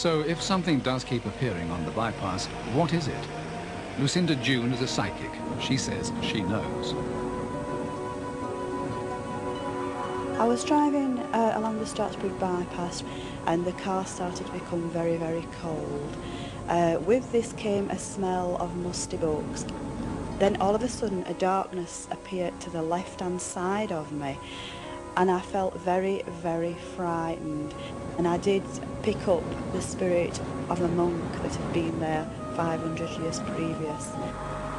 So if something does keep appearing on the bypass, what is it? Lucinda June is a psychic. She says she knows. I was driving along the Stocksbridge bypass and the car started to become very, very cold. With this came a smell of musty books. Then all of a sudden a darkness appeared to the left-hand side of me and I felt very, very frightened. And I did pick up the spirit of a monk that had been there 500 years previous.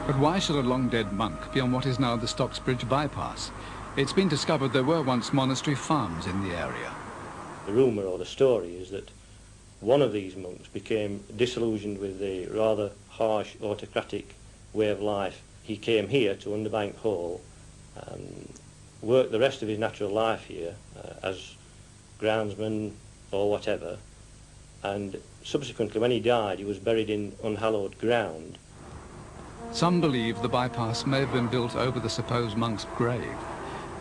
But why should a long-dead monk be on what is now the Stocksbridge bypass? It's been discovered there were once monastery farms in the area. The rumour or the story is that one of these monks became disillusioned with the rather harsh autocratic way of life. He came here to Underbank Hall and worked the rest of his natural life here as groundsman or whatever, and subsequently when he died he was buried in unhallowed ground. Some believe the bypass may have been built over the supposed monk's grave,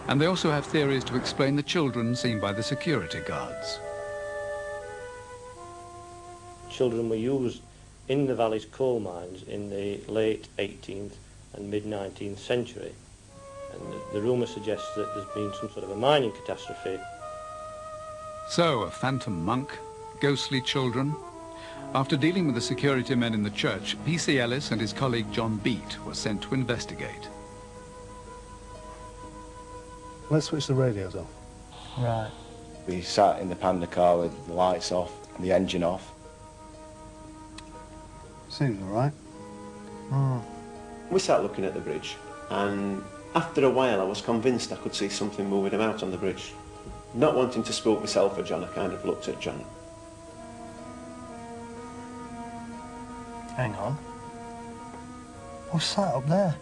and they also have theories to explain the children seen by the security guards. Children were used in the valley's coal mines in the late 18th and mid-19th century, and the rumour suggests that there's been some sort of a mining catastrophe. So, a phantom monk, ghostly children. After dealing with the security men in the church, P.C. Ellis and his colleague John Beat were sent to investigate. Let's switch the radios off. Right. We sat in the panda car with the lights off and the engine off. Seems all right. We sat looking at the bridge, and after a while I was convinced I could see something moving about on the bridge. Not wanting to spook myself or John, I kind of looked at John. Hang on. What's that up there?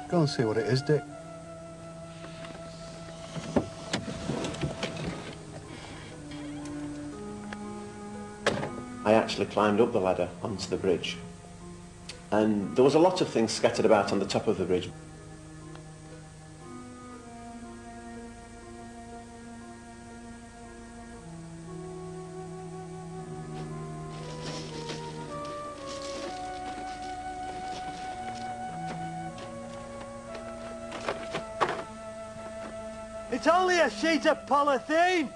Go and see what it is, Dick. I actually climbed up the ladder onto the bridge, and there was a lot of things scattered about on the top of the bridge. It's only a sheet of polythene!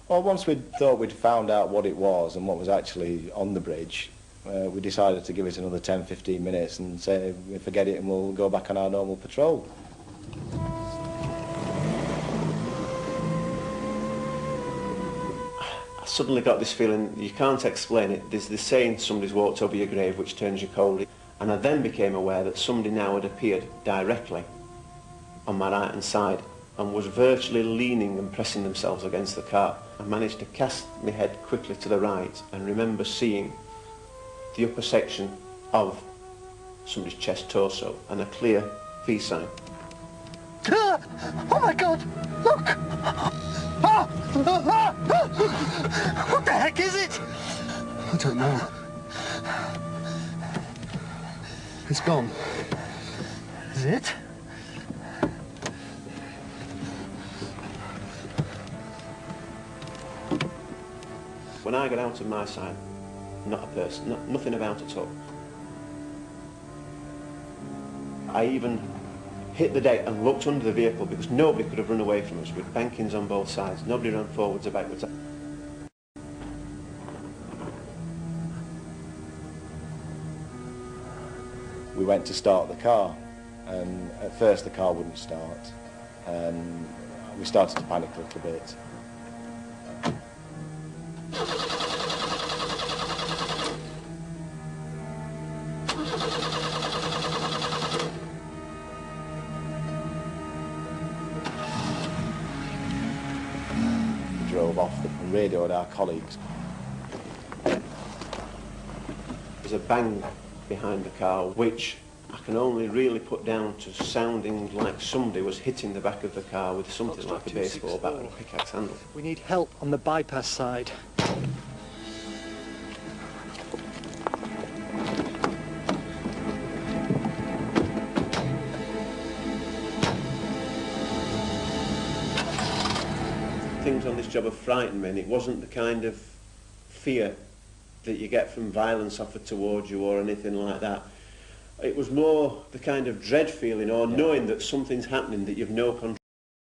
Well, once we thought we'd found out what it was and what was actually on the bridge, we decided to give it another 10-15 minutes and say we forget it and we'll go back on our normal patrol. I suddenly got this feeling, you can't explain it. There's this saying, somebody's walked over your grave which turns you cold. And I then became aware that somebody now had appeared directly on my right hand side and was virtually leaning and pressing themselves against the car. I managed to cast my head quickly to the right and remember seeing the upper section of somebody's chest torso and a clear V sign. Oh my God! Look! Ah! What the heck is it? I don't know. It's gone. Is it? When I got out of my side, not a person, nothing about at all. I even hit the deck and looked under the vehicle because nobody could have run away from us with bankings on both sides. Nobody ran forwards or backwards. We went to start the car, and at first the car wouldn't start, and we started to panic a little bit. We drove off and radioed our colleagues. There's a bang behind the car, which I can only really put down to sounding like somebody was hitting the back of the car with something like a baseball bat and a pickaxe handle. We need help on the bypass side. things on this job have frightened me, and it wasn't the kind of fear that you get from violence offered towards you or anything like that. It was more the kind of dread feeling, or knowing that something's happening that you've no control